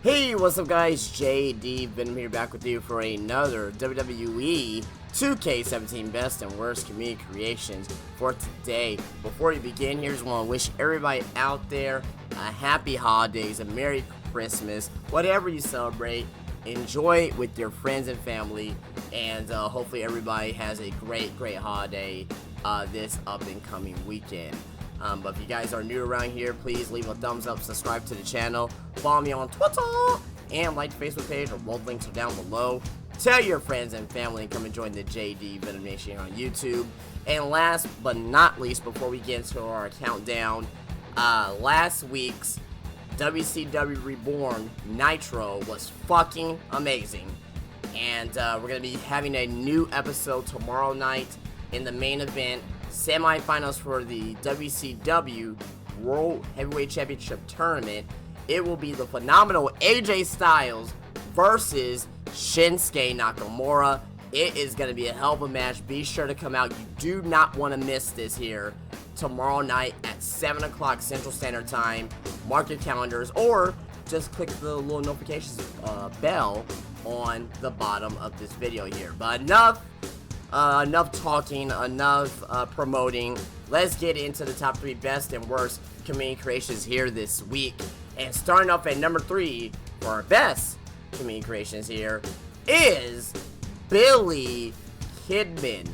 Hey, what's up guys, JD Venom here back with you for another WWE 2K17 best and worst community creations for today. Before we begin, here's one. Wish everybody out there a happy holidays, a Merry Christmas, whatever you celebrate. Enjoy it with your friends and family, and hopefully everybody has a great holiday this up and coming weekend. But if you guys are new around here, please leave a thumbs up, subscribe to the channel, follow me on Twitter, and like the Facebook page, or both links are down below. Tell your friends and family and come and join the JD Venom Nation on YouTube. And last but not least, before we get into our countdown, last week's WCW Reborn Nitro was fucking amazing. And we're going to be having a new episode tomorrow night in the main event. Semi-finals for the WCW World Heavyweight Championship Tournament. It will be the phenomenal AJ Styles versus Shinsuke Nakamura. It is going to be a hell of a match. Be sure to come out. You do not want to miss this here tomorrow night at 7 o'clock Central Standard Time. Mark your calendars, or just click the little notifications bell on the bottom of this video here. But enough talking, enough promoting. Let's get into the top 3 best and worst community creations here this week. And starting off at number 3 for our best community creations here is Billy Kidman.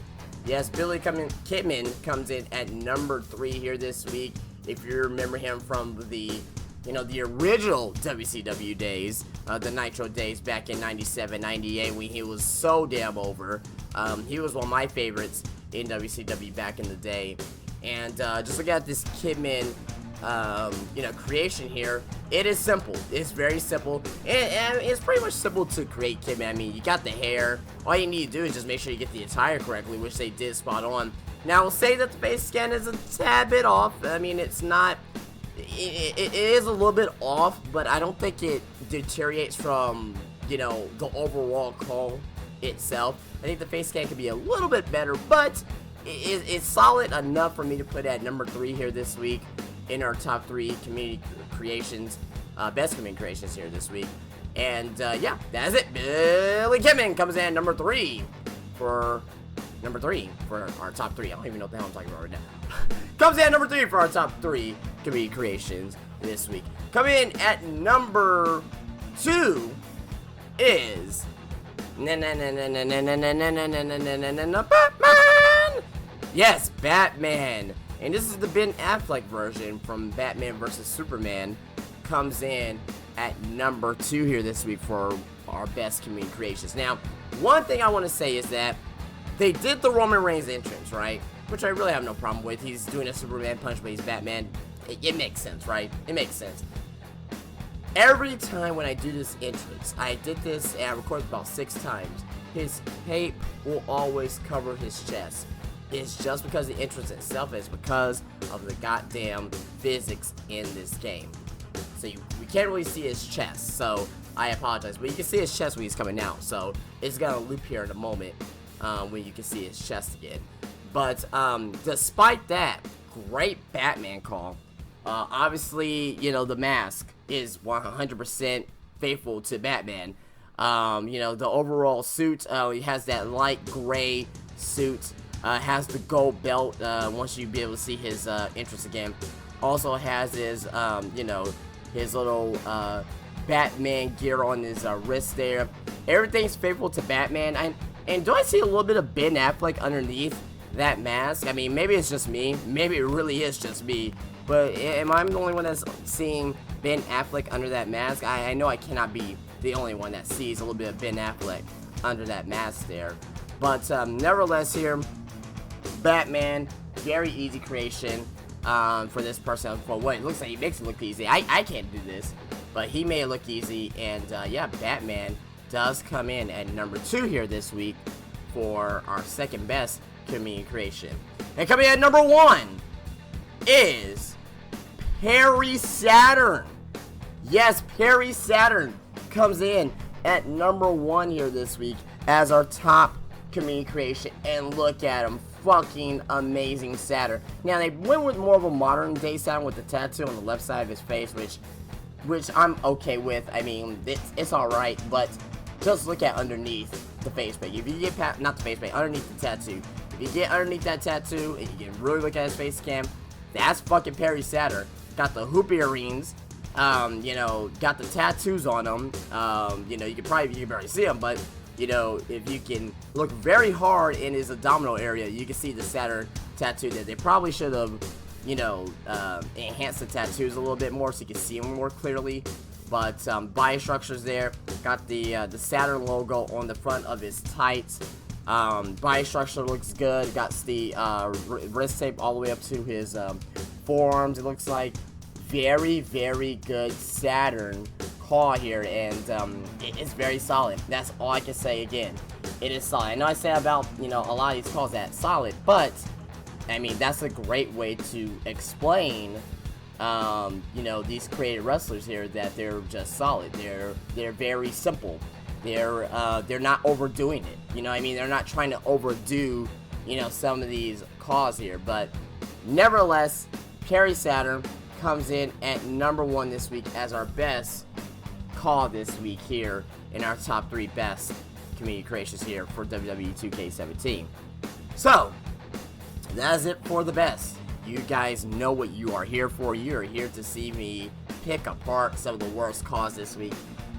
Yes, Billy Kidman comes in at number 3 here this week. If you remember him from the original WCW days, the Nitro days back in 97, 98, when he was so damn over. He was one of my favorites in WCW back in the day. And just look at this Kidman, creation here. It is simple. It's very simple. And it's pretty much simple to create Kidman. I mean, you got the hair. All you need to do is just make sure you get the attire correctly, which they did spot on. Now, I'll say that the face scan is a tad bit off. I mean, it's not... It is a little bit off, but I don't think it deteriorates from, the overall call itself. I think the face scan could be a little bit better, but it's solid enough for me to put at number 3 here this week in our top 3 community creations, best community creations here this week. And yeah, that's it. Billy Kidman comes in at number 3 for our top 3. I don't even know what the hell I'm talking about right now. Comes in at number 3 for our top 3 community creations this week. Coming in at number 2 is Batman. Yes, Batman. And this is the Ben Affleck version from Batman vs. Superman. Comes in at number 2 here this week for our best community creations. Now, one thing I want to say is that they did the Roman Reigns entrance, right? Which I really have no problem with. He's doing a Superman punch, but he's Batman. It makes sense, right? It makes sense. Every time when I do this entrance, I did this and I recorded about 6 times, his cape will always cover his chest. It's just because the entrance itself, is because of the goddamn physics in this game. So we can't really see his chest, so I apologize. But you can see his chest when he's coming out, so it's gonna loop here in a moment when you can see his chest again. But despite that, great Batman call. Obviously, the mask is 100% faithful to Batman. The overall suit, he has that light gray suit, has the gold belt, once you be able to see his entrance again. Also has his, his little Batman gear on his wrist there. Everything's faithful to Batman. And do I see a little bit of Ben Affleck underneath that mask? I mean, maybe it's just me. Maybe it really is just me. But am I the only one that's seeing Ben Affleck under that mask? I know I cannot be the only one that sees a little bit of Ben Affleck under that mask there. But nevertheless here, Batman, very easy creation for this person. For what it looks like, he makes it look easy. I can't do this, but he made it look easy. And yeah, Batman does come in at number 2 here this week for our second best community creation. And coming in at number 1 is Perry Saturn. Yes, Perry Saturn comes in at number 1 here this week as our top community creation. And look at him, fucking amazing Saturn. Now they went with more of a modern day Saturn with the tattoo on the left side of his face, which which I'm okay with. I mean, it's alright, but just look at underneath the face paint. If you get not the face paint, underneath the tattoo. If you get underneath that tattoo and you can really look at his face cam, that's fucking Perry Saturn. Got the hoop earrings, you know, got the tattoos on them. You know, you can barely see them, but you know, if you can look very hard in his abdominal area, you can see the Saturn tattoo there. They probably should have, you know, enhanced the tattoos a little bit more so you can see them more clearly. But body structure's there. Got the Saturn logo on the front of his tights. Body structure looks good. Got the wrist tape all the way up to his forearms. It looks like very, very good Saturn claw here, and it's very solid. That's all I can say. Again, it is solid. I know I say about, you know, a lot of these claws that solid, but I mean, that's a great way to explain, you know, these creative wrestlers here, that they're just solid. They're very simple. They're not overdoing it. You know what I mean? They're not trying to overdo, you know, some of these claws here. But nevertheless, Perry Saturn comes in at #1 this week as our best claw this week here in our top 3 best community creations here for WWE 2K17. So, that's it for the best. You guys know what you are here for. You are here to see me pick apart some of the worst claws this week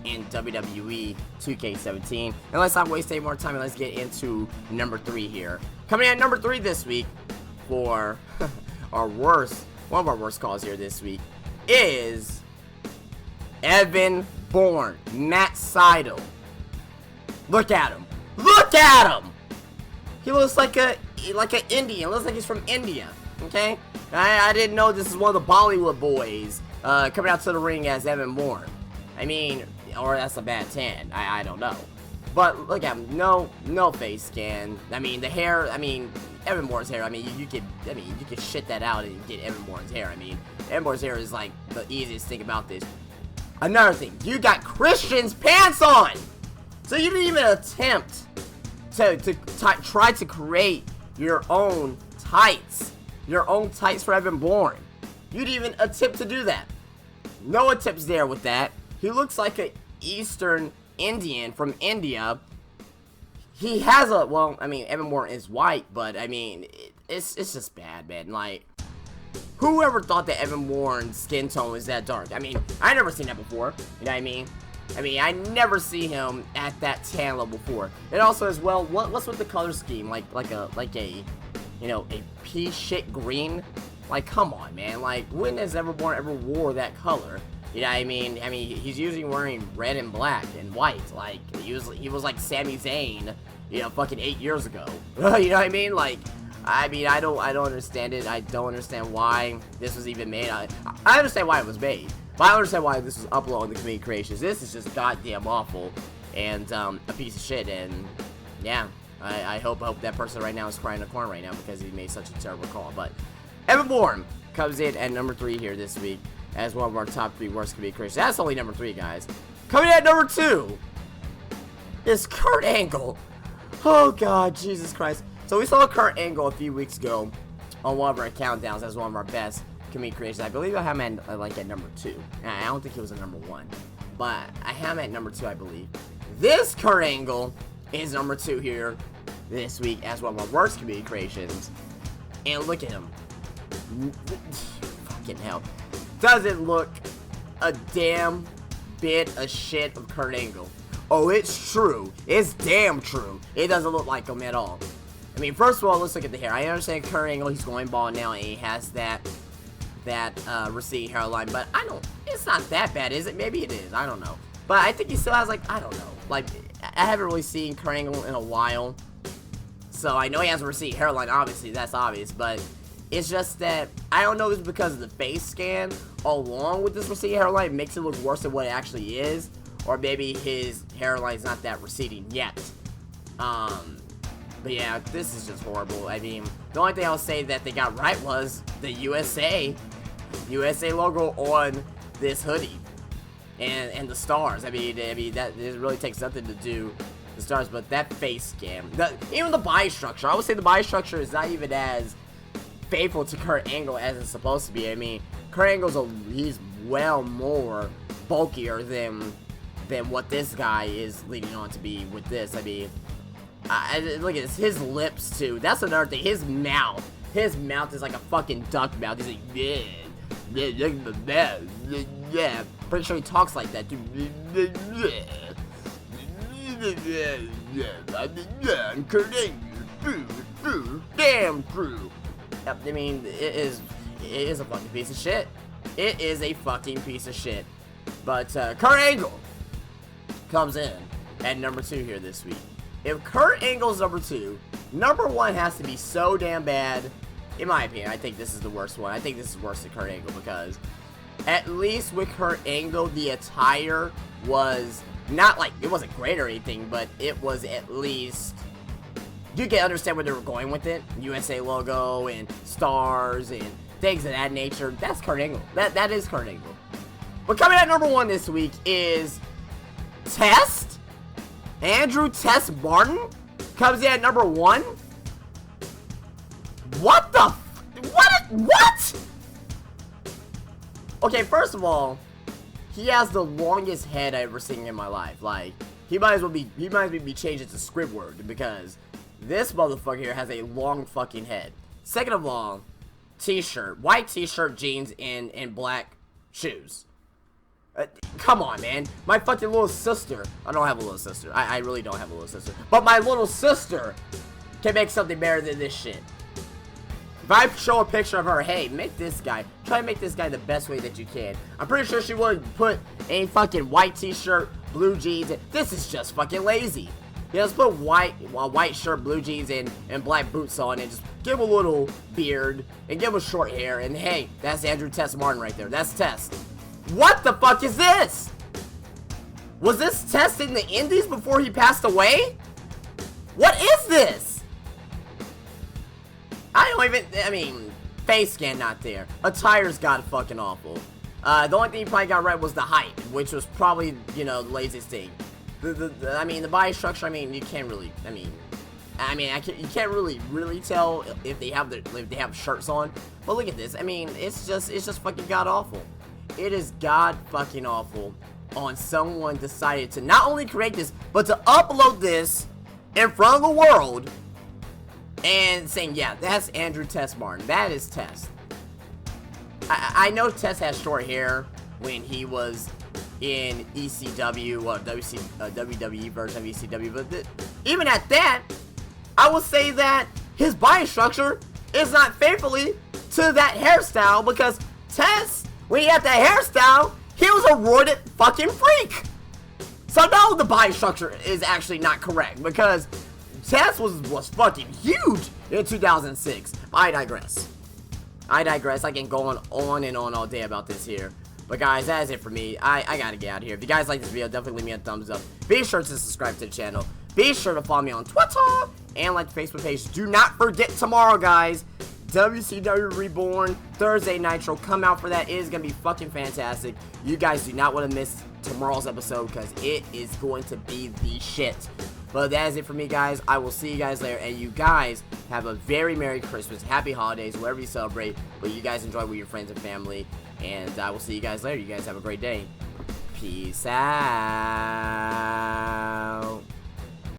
in WWE 2K17. And let's not waste any more time, and let's get into #3 here. Coming in at #3 this week for one of our worst calls here this week is Evan Bourne, Matt Sydal. Look at him. Look at him! He looks like an Indian. Looks like he's from India. Okay? I didn't know this is one of the Bollywood boys coming out to the ring as Evan Bourne. I mean, or that's a bad tan. I don't know. But look at him. No face scan. I mean, the hair. I mean, Evan Bourne's hair. I mean, you could shit that out and get Evan Bourne's hair. I mean, Evan Bourne's hair is like the easiest thing about this. Another thing, you got Christian's pants on, so you didn't even attempt to try to create your own tights for Evan Bourne. You didn't even attempt to do that. No attempts there with that. He looks like an Eastern Indian from India. He has a, well, I mean, Evan Bourne is white, but I mean, it's just bad, man. Like, whoever thought that Evan Bourne's skin tone was that dark? I mean, I never seen that before. You know what I mean? I never see him at that tan level before. And also as well, what's with the color scheme? Like a, you know, a pea shit green. Like, come on, man. Like, when has Evan Bourne ever wore that color? You know what I mean? He's usually wearing red and black and white. Like, he was like Sami Zayn, you know, fucking 8 years ago. You know what I mean? Like, I don't understand it. I don't understand why this was even made. I understand why it was made, but I don't understand why this was uploaded on the community creations. This is just goddamn awful and a piece of shit. And yeah, I hope that person right now is crying in the corner right now because he made such a terrible call. But Evan Bourne comes in at #3 here this week as one of our top 3 worst community creations. That's only #3, guys. Coming in at #2 is Kurt Angle. Oh God, Jesus Christ. So we saw Kurt Angle a few weeks ago on one of our countdowns as one of our best community creations. I believe I have him at, like, at #2. I don't think he was at #1, but I have him at #2, I believe. This Kurt Angle is #2 here this week as one of our worst community creations. And look at him. Fucking hell. Doesn't look a damn bit of shit of Kurt Angle. Oh, it's true. It's damn true. It doesn't look like him at all. I mean, first of all, let's look at the hair. I understand Kurt Angle, he's going bald now, and he has that receding hairline, but it's not that bad, is it? Maybe it is, I don't know. But I think he still has, like, I don't know. Like, I haven't really seen Kurt Angle in a while, so I know he has a receding hairline, obviously, that's obvious, but it's just that, I don't know if it's because of the face scan, along with this receding hairline, it makes it look worse than what it actually is, or maybe his hairline's not that receding yet. But yeah, this is just horrible. I mean, the only thing I'll say that they got right was the USA logo on this hoodie, and the stars. I mean that it really takes nothing to do the stars, but that face scan, even the body structure. I would say the body structure is not even as faithful to Kurt Angle as it's supposed to be. I mean, Kurt Angle's he's well more bulkier than what this guy is leading on to be with this. I mean, look at this, his lips too. That's another thing. His mouth is like a fucking duck mouth. He's like, yeah. Pretty sure he talks like that, dude. I'm Kurt Angle, damn true. I mean, it is a fucking piece of shit. It is a fucking piece of shit. But Kurt Angle comes in at number 2 here this week. If Kurt Angle's number 2, number 1 has to be so damn bad. In my opinion, I think this is the worst one. I think this is worse than Kurt Angle, because at least with Kurt Angle, the attire was not like, it wasn't great or anything, but it was at least, you can understand where they were going with it. USA logo and stars and things of that nature. That's Kurt Angle. That is Kurt Angle. But coming at number 1 this week is Test. Andrew Test Martin comes in at number 1. What the what? Okay, first of all, he has the longest head I've ever seen in my life. Like, he might as well be changed it to Squidward, because this motherfucker here has a long fucking head. Second of all, t-shirt, white t-shirt, jeans, and black shoes. Come on, man. My fucking little sister. I don't have a little sister. I really don't have a little sister. But my little sister can make something better than this shit. If I show a picture of her, hey, try to make this guy the best way that you can. I'm pretty sure she wouldn't put a fucking white t-shirt, blue jeans. This is just fucking lazy. Yeah, let's put white shirt, blue jeans, and black boots on, and just give him a little beard, and give him short hair, and hey, that's Andrew Test Martin right there. That's Test. What the fuck is this? Was this Test in the Indies before he passed away? What is this? I mean, face scan not there. Attire's got fucking awful. The only thing he probably got right was the height, which was probably, you know, the laziest thing. I mean, the body structure, I mean, you can't really, you can't really tell if they have shirts on. But look at this. I mean, it's just fucking god awful. It is god fucking awful on someone decided to not only create this, but to upload this in front of the world and saying, yeah, that's Andrew Test Martin. That is Test. I know Test has short hair when he was in ECW, or WWE version of ECW, but even at that, I will say that his body structure is not faithfully to that hairstyle, because Test, when he had that hairstyle, he was a roided fucking freak. So no, the body structure is actually not correct, because Test was fucking huge in 2006. I digress. I can go on and on all day about this here. But guys, that is it for me. I gotta get out of here. If you guys like this video, definitely leave me a thumbs up. Be sure to subscribe to the channel. Be sure to follow me on Twitter and like the Facebook page. Do not forget tomorrow, guys. WCW Reborn Thursday Nitro. Come out for that. It is gonna be fucking fantastic. You guys do not want to miss tomorrow's episode, because it is going to be the shit. But that is it for me, guys. I will see you guys later, and you guys have a very Merry Christmas, Happy Holidays, wherever you celebrate. But you guys enjoy with your friends and family, and I will see you guys later. You guys have a great day. Peace out.